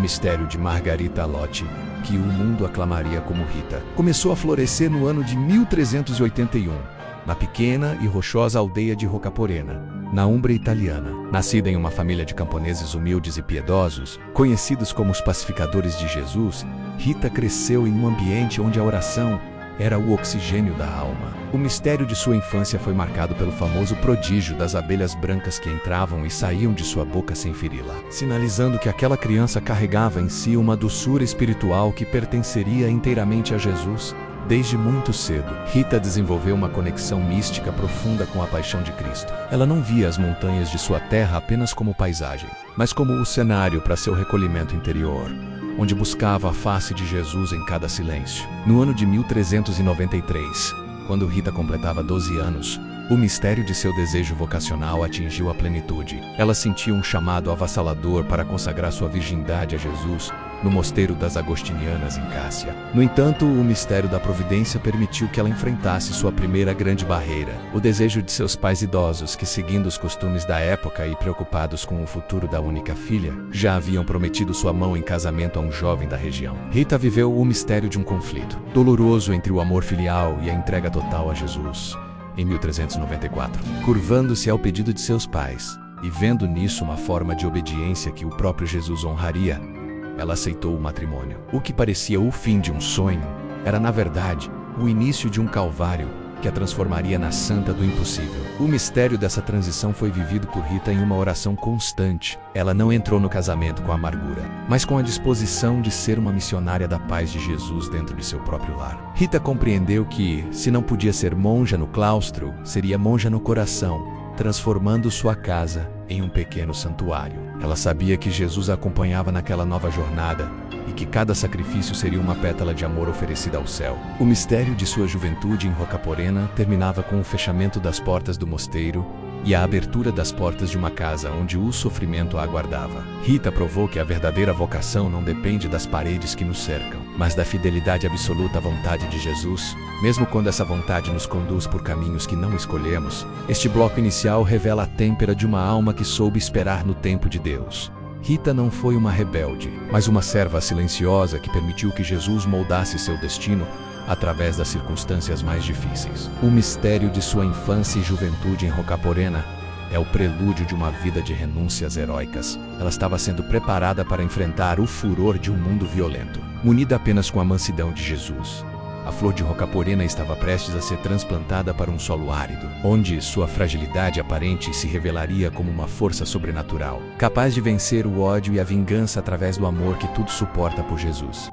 mistério de Margarita Lotti, que o mundo aclamaria como Rita, começou a florescer no ano de 1381, na pequena e rochosa aldeia de Rocaporena, na Umbria italiana. Nascida em uma família de camponeses humildes e piedosos, conhecidos como os pacificadores de Jesus, Rita cresceu em um ambiente onde a oração era o oxigênio da alma. O mistério de sua infância foi marcado pelo famoso prodígio das abelhas brancas que entravam e saíam de sua boca sem feri-la, sinalizando que aquela criança carregava em si uma doçura espiritual que pertenceria inteiramente a Jesus. Desde muito cedo, Rita desenvolveu uma conexão mística profunda com a paixão de Cristo. Ela não via as montanhas de sua terra apenas como paisagem, mas como o cenário para seu recolhimento interior, onde buscava a face de Jesus em cada silêncio. No ano de 1393, quando Rita completava 12 anos, o mistério de seu desejo vocacional atingiu a plenitude. Ela sentia um chamado avassalador para consagrar sua virgindade a Jesus no mosteiro das Agostinianas em Cássia. No entanto, o mistério da providência permitiu que ela enfrentasse sua primeira grande barreira, o desejo de seus pais idosos que, seguindo os costumes da época e preocupados com o futuro da única filha, já haviam prometido sua mão em casamento a um jovem da região. Rita viveu o mistério de um conflito doloroso entre o amor filial e a entrega total a Jesus. Em 1394, curvando-se ao pedido de seus pais e vendo nisso uma forma de obediência que o próprio Jesus honraria, ela aceitou o matrimônio. O que parecia o fim de um sonho era, na verdade, o início de um calvário que a transformaria na santa do impossível. O mistério dessa transição foi vivido por Rita em uma oração constante. Ela não entrou no casamento com amargura, mas com a disposição de ser uma missionária da paz de Jesus dentro de seu próprio lar. Rita compreendeu que, se não podia ser monja no claustro, seria monja no coração, transformando sua casa em um pequeno santuário. Ela sabia que Jesus a acompanhava naquela nova jornada e que cada sacrifício seria uma pétala de amor oferecida ao céu. O mistério de sua juventude em Rocaporena terminava com o fechamento das portas do mosteiro e a abertura das portas de uma casa onde o sofrimento a aguardava. Rita provou que a verdadeira vocação não depende das paredes que nos cercam, mas da fidelidade absoluta à vontade de Jesus, mesmo quando essa vontade nos conduz por caminhos que não escolhemos. Este bloco inicial revela a têmpera de uma alma que soube esperar no tempo de Deus. Rita não foi uma rebelde, mas uma serva silenciosa que permitiu que Jesus moldasse seu destino através das circunstâncias mais difíceis. O mistério de sua infância e juventude em Rocaporena é o prelúdio de uma vida de renúncias heróicas. Ela estava sendo preparada para enfrentar o furor de um mundo violento. Munida apenas com a mansidão de Jesus, a flor de Rocaporena estava prestes a ser transplantada para um solo árido, onde sua fragilidade aparente se revelaria como uma força sobrenatural, capaz de vencer o ódio e a vingança através do amor que tudo suporta por Jesus.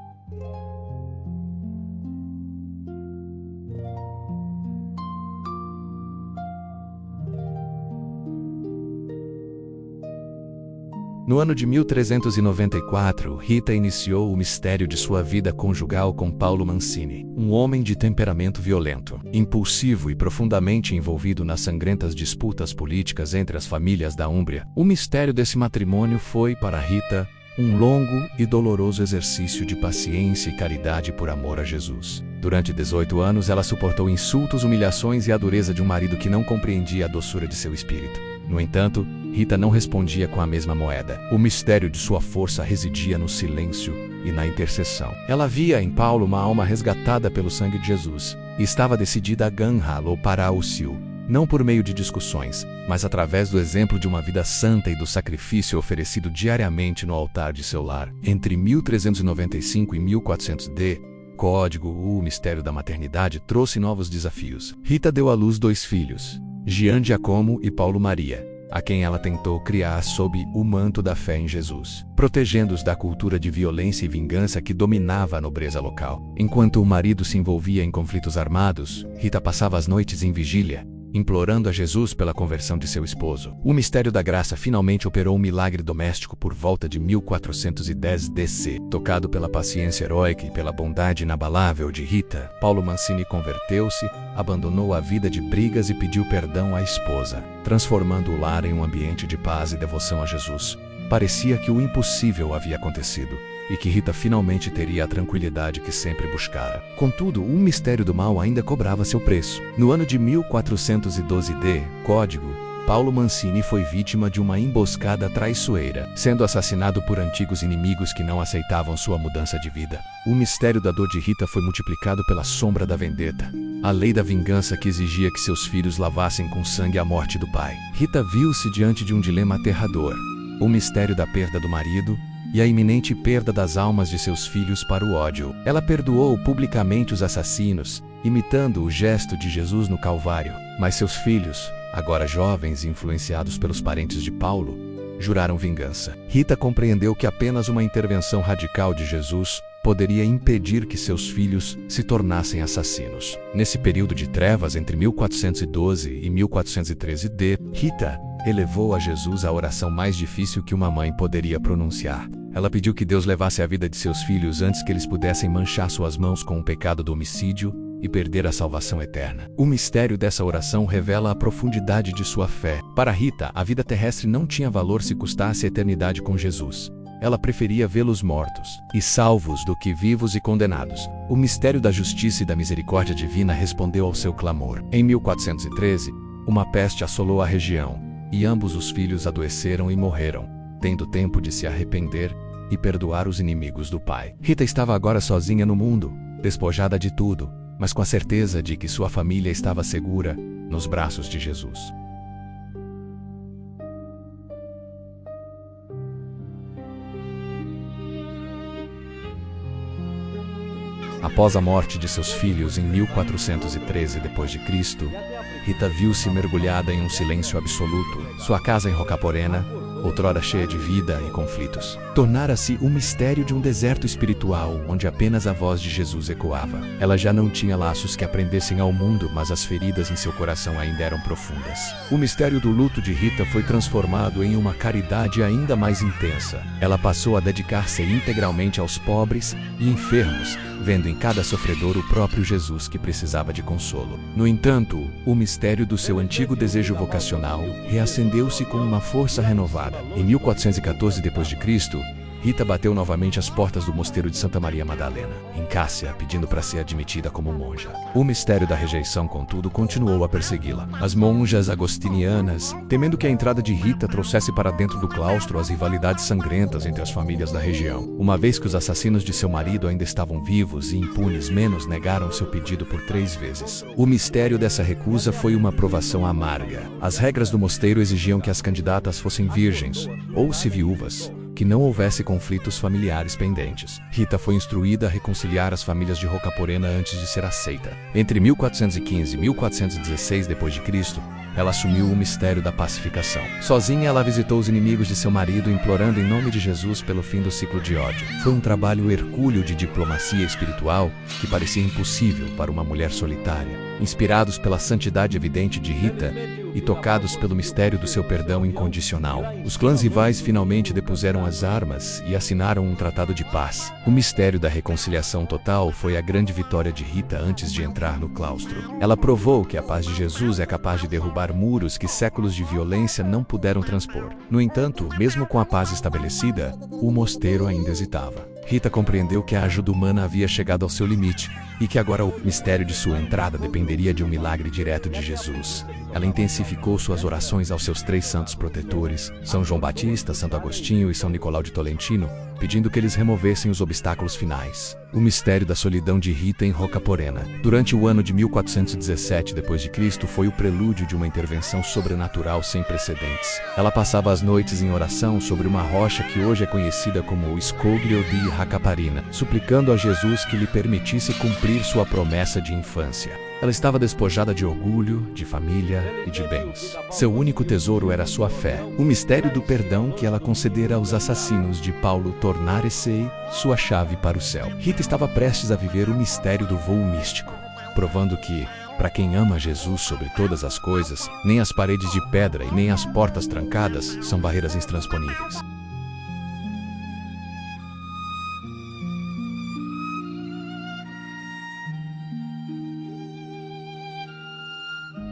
No ano de 1394, Rita iniciou o mistério de sua vida conjugal com Paulo Mancini, um homem de temperamento violento, impulsivo e profundamente envolvido nas sangrentas disputas políticas entre as famílias da Úmbria. O mistério desse matrimônio foi, para Rita, um longo e doloroso exercício de paciência e caridade por amor a Jesus. Durante 18 anos, ela suportou insultos, humilhações e a dureza de um marido que não compreendia a doçura de seu espírito. No entanto, Rita não respondia com a mesma moeda. O mistério de sua força residia no silêncio e na intercessão. Ela via em Paulo uma alma resgatada pelo sangue de Jesus e estava decidida a ganhá-lo para o Sil, não por meio de discussões, mas através do exemplo de uma vida santa e do sacrifício oferecido diariamente no altar de seu lar. Entre 1395 e 1400 Código, o mistério da maternidade trouxe novos desafios. Rita deu à luz 2 filhos, Gian Giacomo e Paulo Maria, a quem ela tentou criar sob o manto da fé em Jesus, protegendo-os da cultura de violência e vingança que dominava a nobreza local. Enquanto o marido se envolvia em conflitos armados, Rita passava as noites em vigília, implorando a Jesus pela conversão de seu esposo. O mistério da graça finalmente operou um milagre doméstico por volta de 1410 DC. Tocado pela paciência heróica e pela bondade inabalável de Rita, Paulo Mancini converteu-se, abandonou a vida de brigas e pediu perdão à esposa, transformando o lar em um ambiente de paz e devoção a Jesus. Parecia que o impossível havia acontecido e que Rita finalmente teria a tranquilidade que sempre buscara. Contudo, o mistério do mal ainda cobrava seu preço. No ano de 1412 Código, Paulo Mancini foi vítima de uma emboscada traiçoeira, sendo assassinado por antigos inimigos que não aceitavam sua mudança de vida. O mistério da dor de Rita foi multiplicado pela sombra da vendetta, a lei da vingança que exigia que seus filhos lavassem com sangue a morte do pai. Rita viu-se diante de um dilema aterrador: o mistério da perda do marido e a iminente perda das almas de seus filhos para o ódio. Ela perdoou publicamente os assassinos, imitando o gesto de Jesus no Calvário. Mas seus filhos, agora jovens e influenciados pelos parentes de Paulo, juraram vingança. Rita compreendeu que apenas uma intervenção radical de Jesus poderia impedir que seus filhos se tornassem assassinos. Nesse período de trevas entre 1412 e 1413 d., Rita elevou a Jesus a oração mais difícil que uma mãe poderia pronunciar. Ela pediu que Deus levasse a vida de seus filhos antes que eles pudessem manchar suas mãos com o pecado do homicídio e perder a salvação eterna. O mistério dessa oração revela a profundidade de sua fé. Para Rita, a vida terrestre não tinha valor se custasse a eternidade com Jesus. Ela preferia vê-los mortos e salvos do que vivos e condenados. O mistério da justiça e da misericórdia divina respondeu ao seu clamor. Em 1413, uma peste assolou a região, e ambos os filhos adoeceram e morreram, tendo tempo de se arrepender e perdoar os inimigos do pai. Rita estava agora sozinha no mundo, despojada de tudo, mas com a certeza de que sua família estava segura nos braços de Jesus. Após a morte de seus filhos em 1413 d.C., Rita viu-se mergulhada em um silêncio absoluto. Sua casa em Rocaporena, outrora cheia de vida e conflitos, tornara-se um mistério de um deserto espiritual onde apenas a voz de Jesus ecoava. Ela já não tinha laços que aprendessem ao mundo, mas as feridas em seu coração ainda eram profundas. O mistério do luto de Rita foi transformado em uma caridade ainda mais intensa. Ela passou a dedicar-se integralmente aos pobres e enfermos, vendo em cada sofredor o próprio Jesus que precisava de consolo. No entanto, o mistério do seu antigo desejo vocacional reacendeu-se com uma força renovada. Em 1414 d.C., Rita bateu novamente às portas do mosteiro de Santa Maria Madalena, em Cássia, pedindo para ser admitida como monja. O mistério da rejeição, contudo, continuou a persegui-la. As monjas agostinianas, temendo que a entrada de Rita trouxesse para dentro do claustro as rivalidades sangrentas entre as famílias da região, uma vez que os assassinos de seu marido ainda estavam vivos e impunes, menos negaram seu pedido por 3 vezes. O mistério dessa recusa foi uma provação amarga. As regras do mosteiro exigiam que as candidatas fossem virgens, ou se viúvas, que não houvesse conflitos familiares pendentes. Rita foi instruída a reconciliar as famílias de Rocaporena antes de ser aceita. Entre 1415 e 1416 d.C., ela assumiu o mistério da pacificação. Sozinha, ela visitou os inimigos de seu marido, implorando em nome de Jesus pelo fim do ciclo de ódio. Foi um trabalho hercúleo de diplomacia espiritual que parecia impossível para uma mulher solitária. Inspirados pela santidade evidente de Rita e tocados pelo mistério do seu perdão incondicional, os clãs rivais finalmente depuseram as armas e assinaram um tratado de paz. O mistério da reconciliação total foi a grande vitória de Rita antes de entrar no claustro. Ela provou que a paz de Jesus é capaz de derrubar muros que séculos de violência não puderam transpor. No entanto, mesmo com a paz estabelecida, o mosteiro ainda hesitava. Rita compreendeu que a ajuda humana havia chegado ao seu limite e que agora o mistério de sua entrada dependeria de um milagre direto de Jesus. Ela intensificou suas orações aos seus 3 santos protetores, São João Batista, Santo Agostinho e São Nicolau de Tolentino, pedindo que eles removessem os obstáculos finais. O mistério da solidão de Rita em Rocaporena, durante o ano de 1417 d.C., foi o prelúdio de uma intervenção sobrenatural sem precedentes. Ela passava as noites em oração sobre uma rocha que hoje é conhecida como o Scoglio di Rocaporena, suplicando a Jesus que lhe permitisse cumprir sua promessa de infância. Ela estava despojada de orgulho, de família e de bens. Seu único tesouro era sua fé. O mistério do perdão que ela concedera aos assassinos de Paulo tornara-se sua chave para o céu. Rita estava prestes a viver o mistério do voo místico, provando que, para quem ama Jesus sobre todas as coisas, nem as paredes de pedra e nem as portas trancadas são barreiras intransponíveis.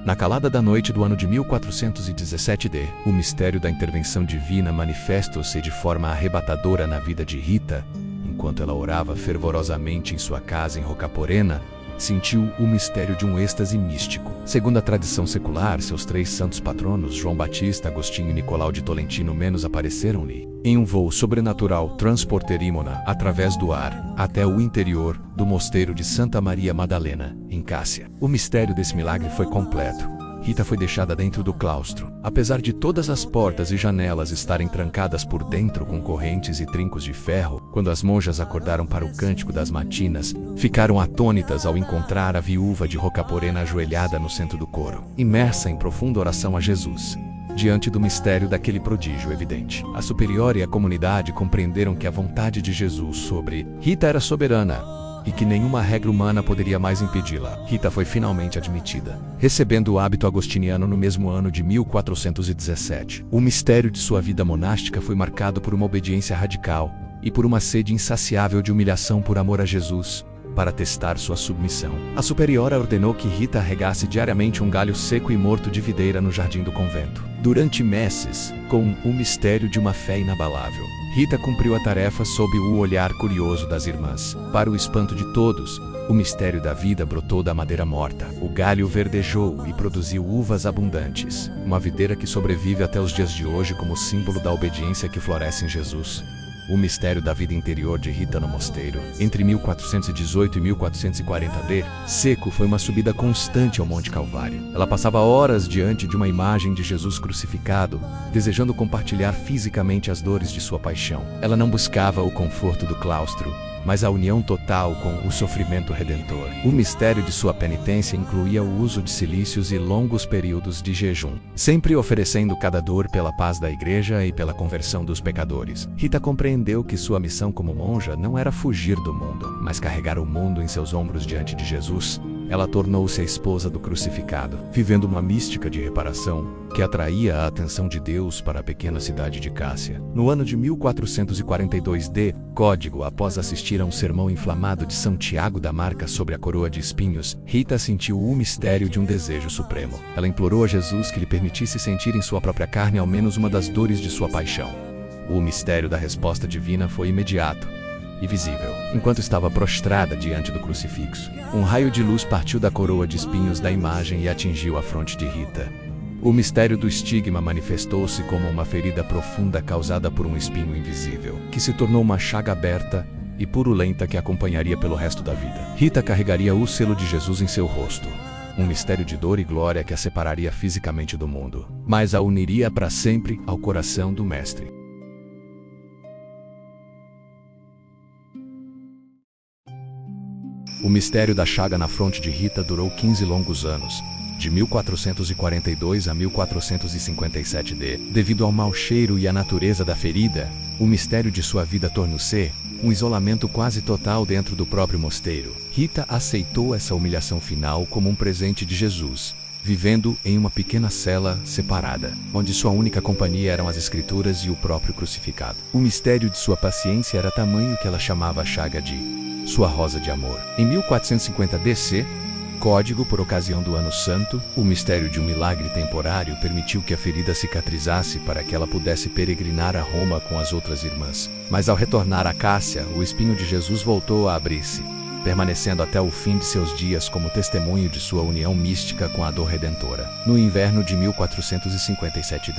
Na calada da noite do ano de 1417d, o mistério da intervenção divina manifestou-se de forma arrebatadora na vida de Rita. Enquanto ela orava fervorosamente em sua casa em Rocaporena, sentiu o mistério de um êxtase místico. Segundo a tradição secular, seus 3 santos patronos, João Batista, Agostinho e Nicolau de Tolentino menos apareceram-lhe em um voo sobrenatural transporterímona através do ar até o interior do mosteiro de Santa Maria Madalena, em Cássia. O mistério desse milagre foi completo. Rita foi deixada dentro do claustro. Apesar de todas as portas e janelas estarem trancadas por dentro com correntes e trincos de ferro, quando as monjas acordaram para o cântico das matinas, ficaram atônitas ao encontrar a viúva de Rocaporena ajoelhada no centro do coro, imersa em profunda oração a Jesus. Diante do mistério daquele prodígio evidente, a superiora e a comunidade compreenderam que a vontade de Jesus sobre Rita era soberana e que nenhuma regra humana poderia mais impedi-la. Rita foi finalmente admitida, recebendo o hábito agostiniano no mesmo ano de 1417. O mistério de sua vida monástica foi marcado por uma obediência radical e por uma sede insaciável de humilhação por amor a Jesus, para testar sua submissão. A superiora ordenou que Rita regasse diariamente um galho seco e morto de videira no jardim do convento. Durante meses, com o mistério de uma fé inabalável, Rita cumpriu a tarefa sob o olhar curioso das irmãs. Para o espanto de todos, o mistério da vida brotou da madeira morta. O galho verdejou e produziu uvas abundantes. Uma videira que sobrevive até os dias de hoje como símbolo da obediência que floresce em Jesus. O mistério da vida interior de Rita no mosteiro. Entre 1418 e 1440 seco foi uma subida constante ao Monte Calvário. Ela passava horas diante de uma imagem de Jesus crucificado, desejando compartilhar fisicamente as dores de sua paixão. Ela não buscava o conforto do claustro, mas a união total com o sofrimento redentor. O mistério de sua penitência incluía o uso de cilícios e longos períodos de jejum, sempre oferecendo cada dor pela paz da igreja e pela conversão dos pecadores. Rita compreendeu que sua missão como monja não era fugir do mundo, mas carregar o mundo em seus ombros diante de Jesus. Ela tornou-se a esposa do crucificado, vivendo uma mística de reparação que atraía a atenção de Deus para a pequena cidade de Cássia. No ano de 1442 Código, após assistir a um sermão inflamado de São Tiago da Marca sobre a coroa de espinhos, Rita sentiu o mistério de um desejo supremo. Ela implorou a Jesus que lhe permitisse sentir em sua própria carne ao menos uma das dores de sua paixão. O mistério da resposta divina foi imediato e visível. Enquanto estava prostrada diante do crucifixo, um raio de luz partiu da coroa de espinhos da imagem e atingiu a fronte de Rita. O mistério do estigma manifestou-se como uma ferida profunda causada por um espinho invisível, que se tornou uma chaga aberta e purulenta que a acompanharia pelo resto da vida. Rita carregaria o selo de Jesus em seu rosto, um mistério de dor e glória que a separaria fisicamente do mundo, mas a uniria para sempre ao coração do Mestre. O mistério da chaga na fronte de Rita durou 15 longos anos, de 1442 a 1457 Devido ao mau cheiro e à natureza da ferida, o mistério de sua vida tornou-se um isolamento quase total dentro do próprio mosteiro. Rita aceitou essa humilhação final como um presente de Jesus, vivendo em uma pequena cela separada, onde sua única companhia eram as Escrituras e o próprio crucificado. O mistério de sua paciência era tamanho que ela chamava a chaga de sua rosa de amor. Em 1450 DC, Código, por ocasião do Ano Santo, o mistério de um milagre temporário permitiu que a ferida cicatrizasse para que ela pudesse peregrinar a Roma com as outras irmãs. Mas ao retornar a Cássia, o espinho de Jesus voltou a abrir-se, permanecendo até o fim de seus dias como testemunho de sua união mística com a dor redentora. No inverno de 1457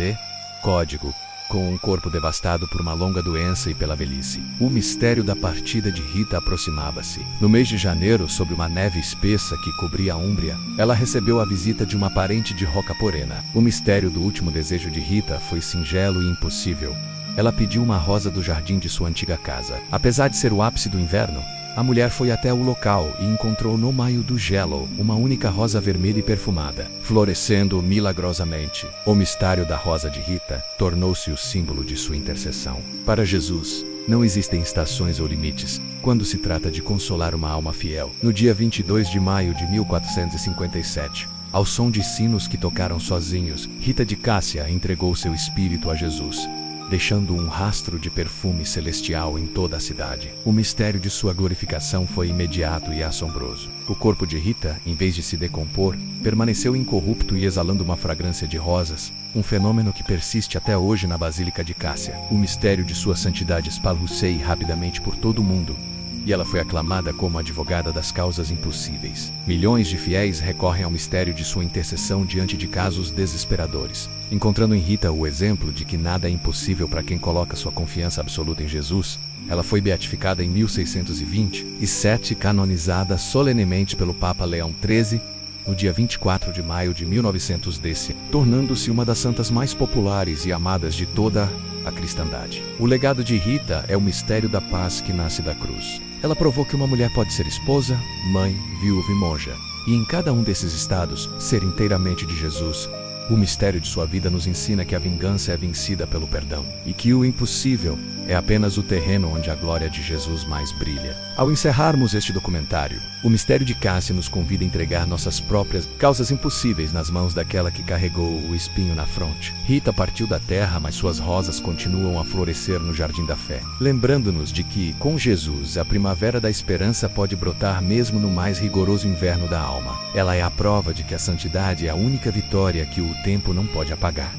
Código, com um corpo devastado por uma longa doença e pela velhice, o mistério da partida de Rita aproximava-se. No mês de janeiro, sob uma neve espessa que cobria a Úmbria, ela recebeu a visita de uma parente de Rocaporena. O mistério do último desejo de Rita foi singelo e impossível. Ela pediu uma rosa do jardim de sua antiga casa. Apesar de ser o ápice do inverno, a mulher foi até o local e encontrou no maio do gelo uma única rosa vermelha e perfumada, florescendo milagrosamente. O mistério da rosa de Rita tornou-se o símbolo de sua intercessão. Para Jesus, não existem estações ou limites quando se trata de consolar uma alma fiel. No dia 22 de maio de 1457, ao som de sinos que tocaram sozinhos, Rita de Cássia entregou seu espírito a Jesus, deixando um rastro de perfume celestial em toda a cidade. O mistério de sua glorificação foi imediato e assombroso. O corpo de Rita, em vez de se decompor, permaneceu incorrupto e exalando uma fragrância de rosas, um fenômeno que persiste até hoje na Basílica de Cássia. O mistério de sua santidade espalhou-se rapidamente por todo o mundo, e ela foi aclamada como a advogada das causas impossíveis. Milhões de fiéis recorrem ao mistério de sua intercessão diante de casos desesperadores, encontrando em Rita o exemplo de que nada é impossível para quem coloca sua confiança absoluta em Jesus. Ela foi beatificada em 1620 e canonizada solenemente pelo Papa Leão XIII no dia 24 de maio de 1900 desse, tornando-se uma das santas mais populares e amadas de toda a cristandade. O legado de Rita é o mistério da paz que nasce da cruz. Ela provou que uma mulher pode ser esposa, mãe, viúva e monja, e em cada um desses estados ser inteiramente de Jesus. O mistério de sua vida nos ensina que a vingança é vencida pelo perdão e que o impossível é apenas o terreno onde a glória de Jesus mais brilha. Ao encerrarmos este documentário, o mistério de Cássia nos convida a entregar nossas próprias causas impossíveis nas mãos daquela que carregou o espinho na fronte. Rita partiu da terra, mas suas rosas continuam a florescer no jardim da fé, lembrando-nos de que, com Jesus, a primavera da esperança pode brotar mesmo no mais rigoroso inverno da alma. Ela é a prova de que a santidade é a única vitória que o tempo não pode apagar.